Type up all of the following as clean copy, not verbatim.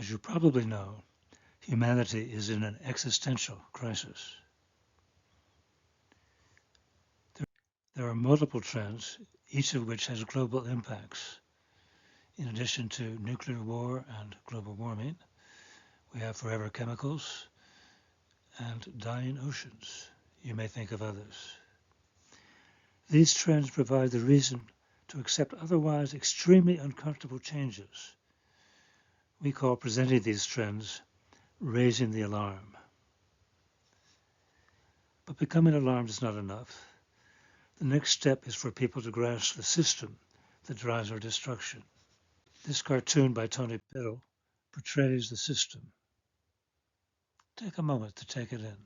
As you probably know, humanity is in an existential crisis. There are multiple trends, each of which has global impacts. In addition to nuclear war and global warming, we have forever chemicals and dying oceans. You may think of others. These trends provide the reason to accept otherwise extremely uncomfortable changes. We call presenting these trends raising the alarm. But becoming alarmed is not enough. The next step is for people to grasp the system that drives our destruction. This cartoon by Tony Piddle portrays the system. Take a moment to take it in.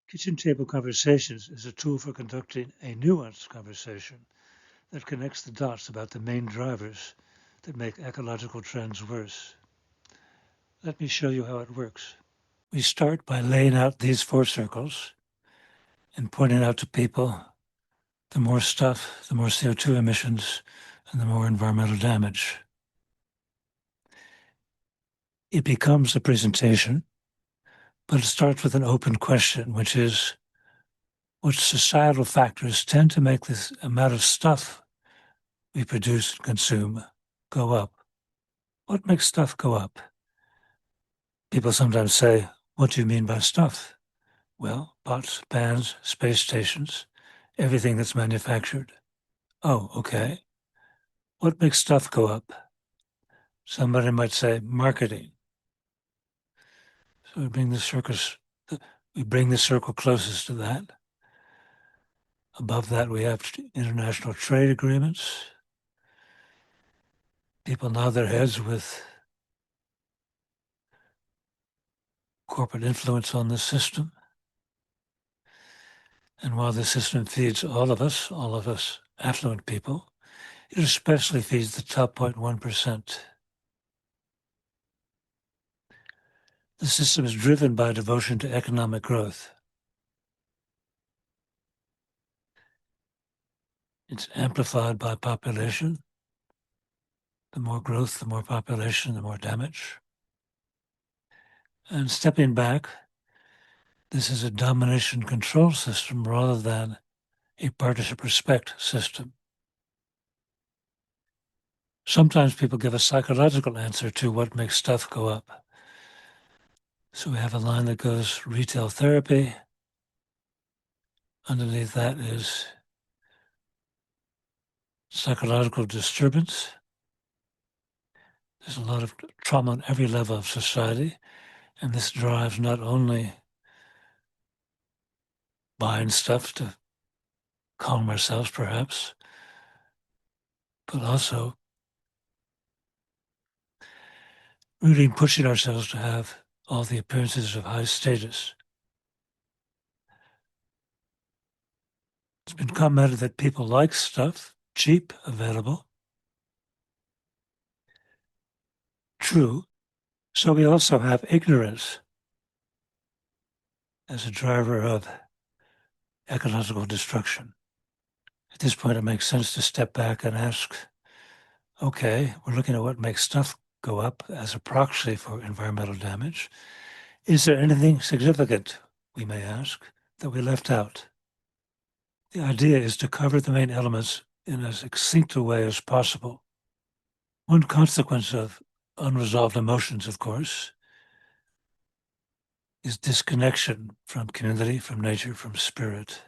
Kitchen table conversations is a tool for conducting a nuanced conversation that connects the dots about the main drivers that make ecological trends worse. Let me show you how it works. We start by laying out these 4 circles and pointing out to people the more stuff, the more CO2 emissions, and the more environmental damage. It becomes a presentation, but it starts with an open question, which is, what societal factors tend to make this amount of stuff we produce and consume go up? What makes stuff go up? People sometimes say, what do you mean by stuff? Well, pots, pans, space stations, everything that's manufactured. Oh, okay. What makes stuff go up? Somebody might say marketing. So we bring the circle closest to that. Above that, we have international trade agreements. People nod their heads with corporate influence on the system. And while the system feeds all of us affluent people, it especially feeds the top 0.1%. The system is driven by devotion to economic growth. It's amplified by population. The more growth, the more population, the more damage. And stepping back, this is a domination control system rather than a partnership respect system. Sometimes people give a psychological answer to what makes stuff go up. So we have a line that goes retail therapy. Underneath that is psychological disturbance. There's a lot of trauma on every level of society, and this drives not only buying stuff to calm ourselves, perhaps, but also really pushing ourselves to have all the appearances of high status. It's been commented that people like stuff, cheap, available. True. So we also have ignorance as a driver of ecological destruction. At this point, it makes sense to step back and ask, okay, we're looking at what makes stuff go up as a proxy for environmental damage. Is there anything significant, we may ask, that we left out? The idea is to cover the main elements in as succinct a way as possible. One consequence of unresolved emotions, of course, is disconnection from community, from nature, from spirit.